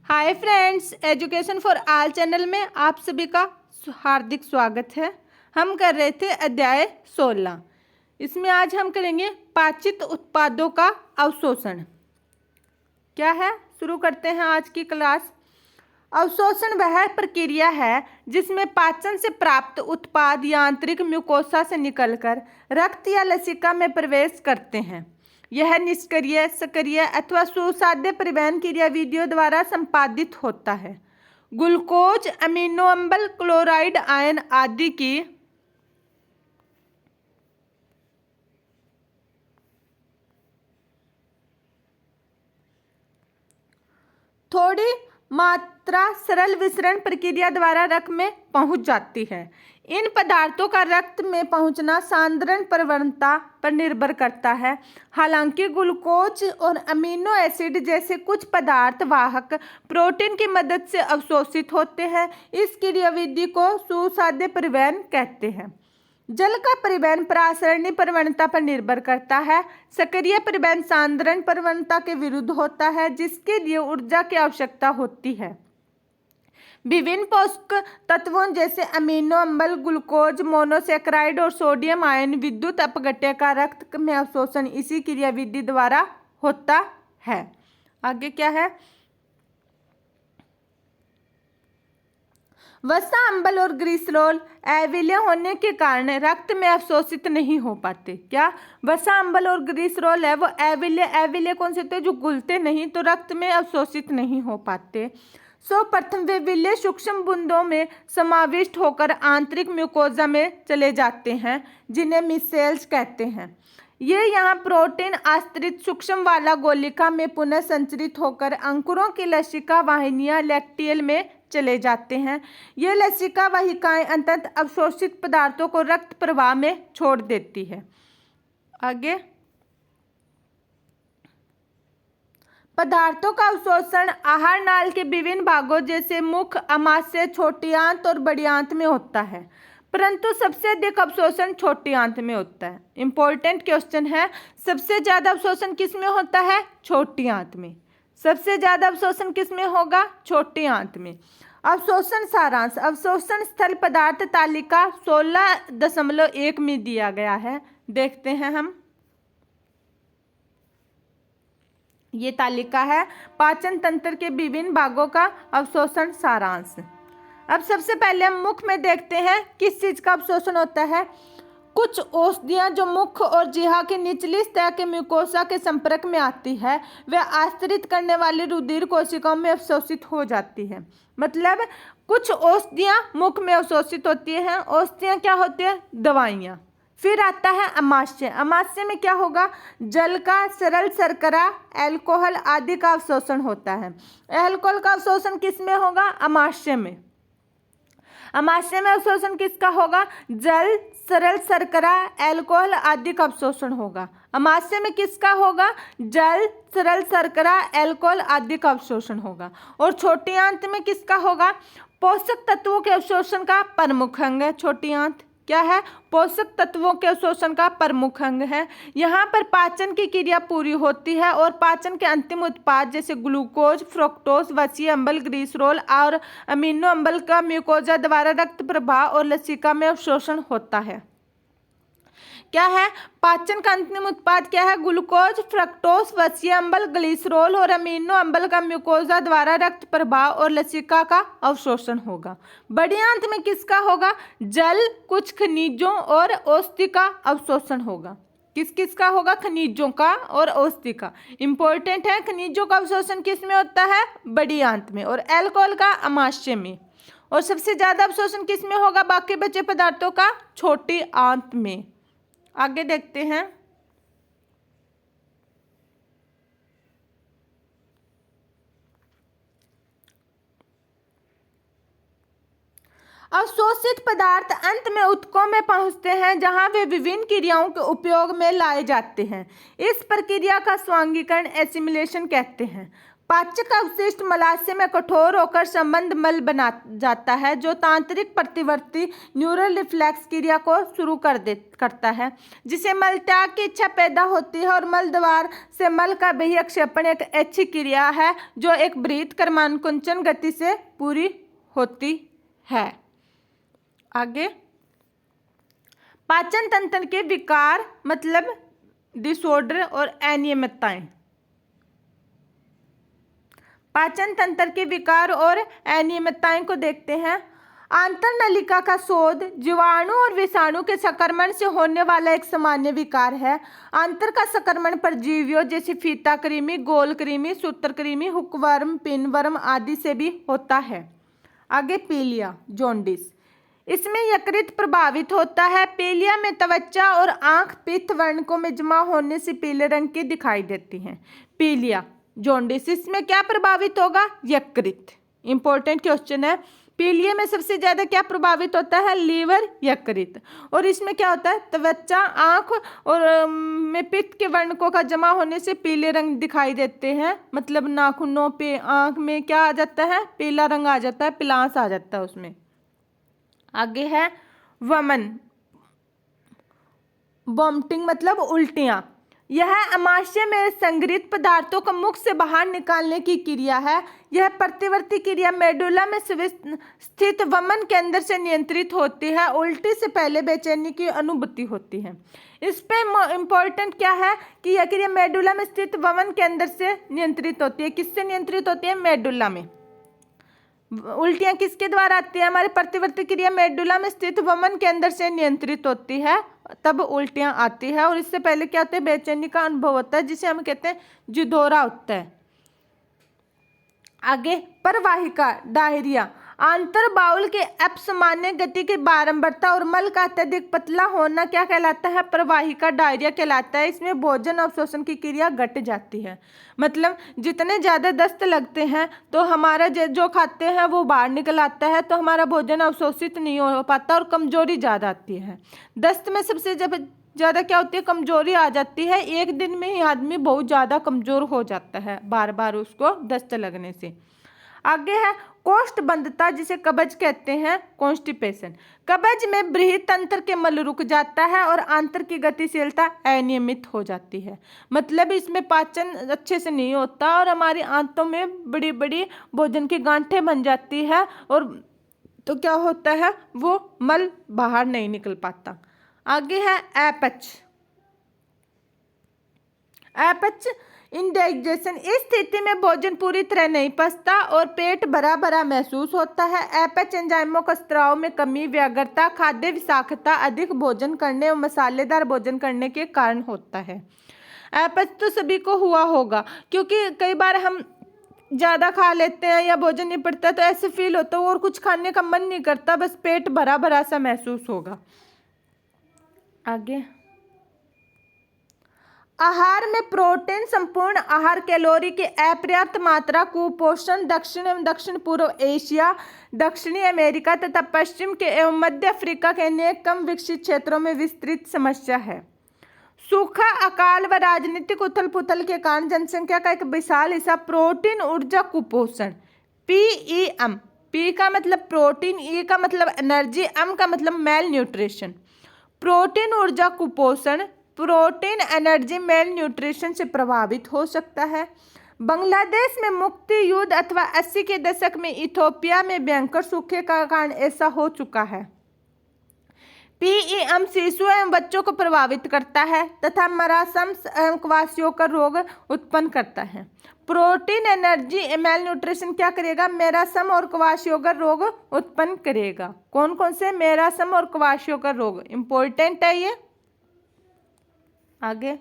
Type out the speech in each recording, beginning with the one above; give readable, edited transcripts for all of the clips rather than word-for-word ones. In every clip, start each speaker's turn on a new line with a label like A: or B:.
A: Hi friends, education for all channel में आप सभी का हार्दिक स्वागत है। हम कर रहे थे अध्याय 16। इसमें आज हम करेंगे पाचित उत्पादों का अवशोषण। क्या है, शुरू करते हैं आज की क्लास। अवशोषण वह प्रक्रिया है जिसमें पाचन से प्राप्त उत्पाद यांत्रिक म्यूकोसा से निकलकर रक्त या लसिका में प्रवेश करते हैं। यह निष्क्रिय, सक्रिय अथवा सुसाध्य परिवहन क्रियाविधियों द्वारा संपादित होता है। ग्लूकोज, अमीनो अम्ल, क्लोराइड आयन आदि की थोड़ी मात्रा सरल विसरण प्रक्रिया द्वारा रक्त में पहुंच जाती है। इन पदार्थों का रक्त में पहुंचना सांद्रण प्रवणता पर निर्भर करता है। हालांकि ग्लूकोज और अमीनो एसिड जैसे कुछ पदार्थ वाहक प्रोटीन की मदद से अवशोषित होते हैं। इस क्रियाविधि को सुसाध्य परिवहन कहते हैं। जल का परिवहन परासरणी प्रवणता पर निर्भर करता है। सक्रिय परिवहन सांद्रण प्रवणता के विरुद्ध होता है, जिसके लिए ऊर्जा की आवश्यकता होती है। विभिन्न पोषक तत्वों जैसे अमीनो अम्ल, ग्लूकोज, मोनोसैकेराइड और सोडियम आयन विद्युत अपघट्य का रक्त में अवशोषण इसी क्रियाविधि द्वारा होता है। आगे क्या है, वसा अम्ल और ग्लिसरॉल अविलेय होने के कारण रक्त में अवशोषित नहीं हो पाते। क्या, वसा अम्ल और ग्लिसरॉल है वो अविलेय कौन से थे, जो घुलते नहीं, तो रक्त में अवशोषित नहीं हो पाते। प्रथम वे विलेय सूक्ष्म बूंदों में समाविष्ट होकर आंतरिक म्यूकोजा में चले जाते हैं, जिन्हें मिसेल्स कहते हैं। ये यहाँ प्रोटीन आश्रित सूक्ष्म वाला गोलिका में पुनः संचरित होकर अंकुरों की लसिका वाहिनियां लैक्टियल में चले जाते हैं। ये लसिका वाहिकाएं अंततः अवशोषित पदार्थों को रक्त प्रवाह में छोड़ देती है। आगे, पदार्थों का अवशोषण आहार नाल के विभिन्न भागों जैसे मुख, अमाशय, छोटी आंत और बड़ी आंत में होता है, परंतु सबसे अधिक अवशोषण छोटी आंत में होता है। इंपॉर्टेंट क्वेश्चन है, सबसे ज्यादा अवशोषण किस में होता है? छोटी आंत में। सबसे ज्यादा अवशोषण किस में होगा? छोटी आंत में। अवशोषण सारांश, अवशोषण स्थल पदार्थ तालिका 16.1 में दिया गया है। देखते हैं हम, ये तालिका है पाचन तंत्र के विभिन्न भागों का अवशोषण सारांश। अब सबसे पहले हम मुख में देखते हैं किस चीज का अवशोषण होता है। कुछ औषधियां जो मुख और जिह्वा की निचली सतह के म्यूकोसा के संपर्क में आती है, वह आश्रित करने वाली रुधिर कोशिकाओं में अवशोषित हो जाती है। मतलब कुछ औषधियां मुख में अवशोषित होती हैं। औषधियां क्या होती है? दवाइयाँ। फिर आता है अमाशय। अमाशय में क्या होगा? जल का, सरल शर्करा, अल्कोहल आदि का अवशोषण होता है। अल्कोहल का अवशोषण किस में होगा? अमाशय में। अमाशय में अवशोषण किसका होगा? जल, सरल शर्करा, अल्कोहल आदि का अवशोषण होगा। अमाशय में किसका होगा? जल, सरल शर्करा, अल्कोहल आदि का अवशोषण होगा। और छोटी आंत में किसका होगा? पोषक तत्वों के अवशोषण का प्रमुख अंग है छोटी आंत। क्या है? पोषक तत्वों के अवशोषण का प्रमुख अंग है। यहाँ पर पाचन की क्रिया पूरी होती है और पाचन के अंतिम उत्पाद जैसे ग्लूकोज, फ्रुक्टोज, वसीय अम्ल, ग्लिसरॉल और अमीनो अम्ल का म्यूकोजा द्वारा रक्त प्रवाह और लसिका में अवशोषण होता है। क्या है? पाचन का अंतिम उत्पाद क्या है? ग्लूकोज, फ्रक्टोज, वसीय अम्ल, ग्लिसरॉल और अमीनो अम्ल का म्यूकोजा द्वारा रक्त प्रवाह और लसिका का अवशोषण होगा। बड़ी आंत में किसका होगा? जल, कुछ खनिजों और औषधि का अवशोषण होगा। किस किस का होगा? खनिजों का और औषधि का। इंपॉर्टेंट है, खनिजों का अवशोषण किस में होता है? बड़ी आंत में। और अल्कोहल का अमाशय में। और सबसे ज्यादा अवशोषण किस में होगा बाकी बचे पदार्थों का? छोटी आंत में। आगे देखते हैं, अवशोषित पदार्थ अंत में ऊतकों में पहुंचते हैं, जहां वे विभिन्न क्रियाओं के उपयोग में लाए जाते हैं। इस प्रक्रिया का स्वांगीकरण एसिमिलेशन कहते हैं। पाचक अवशिष्ट मलाशय में कठोर होकर संबंध मल बना जाता है, जो तांत्रिक प्रतिवर्ती न्यूरल रिफ्लेक्स क्रिया को शुरू करता है, जिसे मल त्याग की इच्छा पैदा होती है। और मल द्वार से मल का बहिक्षेपण एक ऐच्छिक क्रिया है जो एक बृहत कर्मानुकुंचन गति से पूरी होती है। आगे, पाचन तंत्र के विकार मतलब डिसऑर्डर और अनियमितताएं। पाचन तंत्र के विकार और अनियमितताएं को देखते हैं। आंतरनलिका का शोथ जीवाणु और विषाणु के संक्रमण से होने वाला एक सामान्य विकार है। आंतर का संक्रमण परजीवियों जैसे फीता कृमि, गोल कृमि, सूत्रकृमि, हुकवर्म, पिनवर्म आदि से भी होता है। आगे, पीलिया जॉन्डिस, इसमें यकृत प्रभावित होता है। पीलिया में त्वचा और आंख पित्त वर्णकों में जमा होने से पीले रंग की दिखाई देती हैं। पीलिया जॉन्डिस, इसमें क्या प्रभावित होगा? यकृत। इंपॉर्टेंट क्वेश्चन है। पीलिया में सबसे ज्यादा क्या प्रभावित होता है? लीवर, यकृत। और इसमें क्या होता है? त्वचा, आंख और में पित्त के वर्णकों का जमा होने से पीले रंग दिखाई देते हैं। मतलब नाखूनों पे, आंख में क्या आ जाता है? पीला रंग आ जाता है, पिलास आ जाता है उसमें। आगे है वमन, वॉमिटिंग मतलब उल्टियां। यह आमाशय में संग्रहित पदार्थों को मुख से बाहर निकालने की क्रिया है। यह प्रतिवर्ती क्रिया मेडुला में स्थित वमन के अंदर से नियंत्रित होती है। उल्टी से पहले बेचैनी की अनुभूति होती है। इस पे इम्पोर्टेंट क्या है कि यह क्रिया मेडुला में स्थित वमन के अंदर से नियंत्रित होती है। किससे नियंत्रित होती है? मेडुला में। उल्टियां किसके द्वारा आती है? हमारी प्रतिवर्ती क्रिया मेडुला में स्थित वमन के अंदर से नियंत्रित होती है, तब उल्टियां आती है। और इससे पहले क्या होता है? बेचैनी का अनुभव होता है, जिसे हम कहते हैं जिदोरा होता है। आगे, परवाहिका डायरिया, आंतर बाउल के असामान्य गति की बारंबारता और मल का अत्यधिक पतला होना क्या कहलाता है? प्रवाहिका डायरिया कहलाता है। इसमें भोजन अवशोषण की क्रिया घट जाती है। मतलब जितने ज़्यादा दस्त लगते हैं तो हमारा जो खाते हैं वो बाहर निकल आता है, तो हमारा भोजन अवशोषित नहीं हो पाता और कमजोरी ज़्यादा आती है। दस्त में सबसे ज़्यादा क्या होती है? कमजोरी आ जाती है। एक दिन में ही आदमी बहुत ज़्यादा कमज़ोर हो जाता है, बार बार उसको दस्त लगने से। आगे है कोष्ठबंधता, जिसे कब्ज कहते हैं, कॉन्स्टिपेशन। कब्ज में बृहत तंत्र के मल रुक जाता है और आंतर की गतिशीलता अनियमित हो जाती है। मतलब इसमें पाचन अच्छे से नहीं होता और हमारी आंतों में बड़ी बड़ी भोजन की गांठें बन जाती है, और तो क्या होता है? वो मल बाहर नहीं निकल पाता। आगे है अपच। अपच इंडाइजेशन, इस स्थिति में भोजन पूरी तरह नहीं पचता और पेट भरा भरा महसूस होता है। अपच एंजाइमों का स्त्राव में कमी, व्याघ्रता, खाद्य विषाक्तता, अधिक भोजन करने और मसालेदार भोजन करने के कारण होता है। अपच तो सभी को हुआ होगा, क्योंकि कई बार हम ज़्यादा खा लेते हैं या भोजन नहीं पड़ता तो ऐसे फील होता है और कुछ खाने का मन नहीं करता, बस पेट भरा भरा सा महसूस होगा। आगे, आहार में प्रोटीन संपूर्ण आहार, कैलोरी की अपर्याप्त मात्रा, कुपोषण दक्षिण एवं दक्षिण पूर्व एशिया, दक्षिणी अमेरिका तथा पश्चिम के एवं मध्य अफ्रीका के अनेक कम विकसित क्षेत्रों में विस्तृत समस्या है। सूखा, अकाल व राजनीतिक उथल पुथल के कारण जनसंख्या का एक विशाल हिस्सा प्रोटीन ऊर्जा कुपोषण, PEM, P का मतलब प्रोटीन, E का मतलब एनर्जी, M का मतलब मेल न्यूट्रिशन। प्रोटीन ऊर्जा कुपोषण, प्रोटीन एनर्जी मेल न्यूट्रिशन से प्रभावित हो सकता है। बांग्लादेश में मुक्ति युद्ध अथवा 80 के दशक में इथियोपिया में भयंकर सूखे का कारण ऐसा हो चुका है। PEM शिशु एवं बच्चों को प्रभावित करता है तथा मरासम एवं क्वाशियोकर रोग उत्पन्न करता है। प्रोटीन एनर्जी मेल न्यूट्रिशन क्या करेगा? मेरासम और क्वाशियोकर रोग उत्पन्न करेगा। कौन कौन से? मेरासम और क्वाशियोकर रोग। इंपॉर्टेंट है ये। आगे,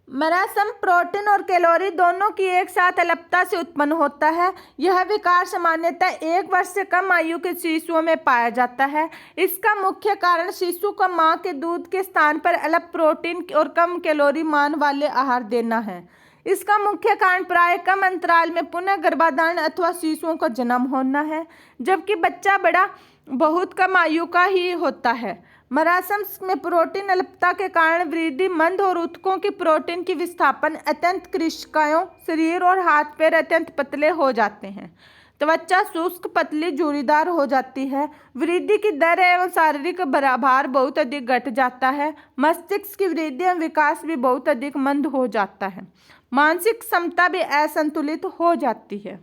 A: मरासम प्रोटीन और कैलोरी दोनों की एक साथ अल्पता से उत्पन्न होता है। यह विकार सामान्यतः 1 वर्ष से कम आयु के शिशुओं में पाया जाता है। इसका मुख्य कारण शिशु को मां के दूध के स्थान पर अल्प प्रोटीन और कम कैलोरी मान वाले आहार देना है। इसका मुख्य कारण प्राय कम अंतराल में पुनः गर्भाधान अथवा शिशुओं का जन्म होना है, जबकि बच्चा बड़ा बहुत कम आयु का ही होता है। मरासमस में प्रोटीन अल्पता के कारण वृद्धि मंद और ऊतकों की प्रोटीन की विस्थापन अत्यंत कृशिकाओं शरीर और हाथ पैर अत्यंत पतले हो जाते हैं। त्वचा शुष्क पतली झुर्रीदार हो जाती है। वृद्धि की दर एवं शारीरिक भार बहुत अधिक घट जाता है। मस्तिष्क की वृद्धि एवं विकास भी बहुत अधिक मंद हो जाता है। मानसिक क्षमता भी असंतुलित हो जाती है।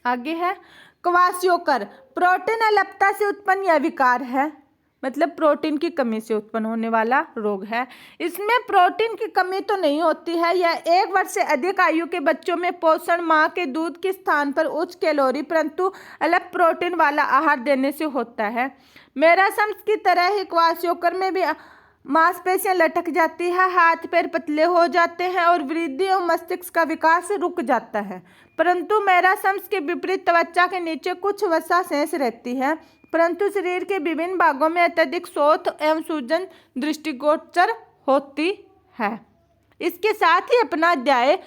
A: आगे है क्वाशियोकर। प्रोटीन अल्पता से उत्पन्न यह विकार है, मतलब प्रोटीन की कमी से उत्पन्न होने वाला रोग है। इसमें प्रोटीन की कमी तो नहीं होती है। यह 1 वर्ष से अधिक आयु के बच्चों में पोषण मां के दूध के स्थान पर उच्च कैलोरी परंतु अल्प प्रोटीन वाला आहार देने से होता है। मेरासम्स की तरह ही क्वाशियोकर में भी मांसपेशियां लटक जाती है, हाथ पैर पतले हो जाते हैं और वृद्धि और मस्तिष्क का विकास रुक जाता है। परंतु मेरासम्स के विपरीत त्वचा के नीचे कुछ वसा शेष रहती है, परंतु शरीर के विभिन्न भागों में अत्यधिक शोथ एवं सूजन दृष्टिगोचर होती है। इसके साथ ही अपना अध्याय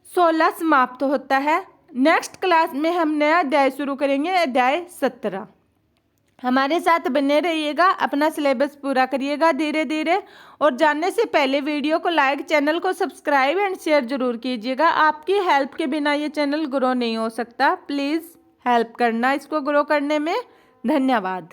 A: 16 समाप्त होता है। नेक्स्ट क्लास में हम नया अध्याय शुरू करेंगे, अध्याय 17। हमारे साथ बने रहिएगा, अपना सिलेबस पूरा करिएगा धीरे धीरे। और जानने से पहले वीडियो को लाइक, चैनल को सब्सक्राइब एंड शेयर जरूर कीजिएगा। आपकी हेल्प के बिना ये चैनल ग्रो नहीं हो सकता। प्लीज़ हेल्प करना इसको ग्रो करने में। धन्यवाद।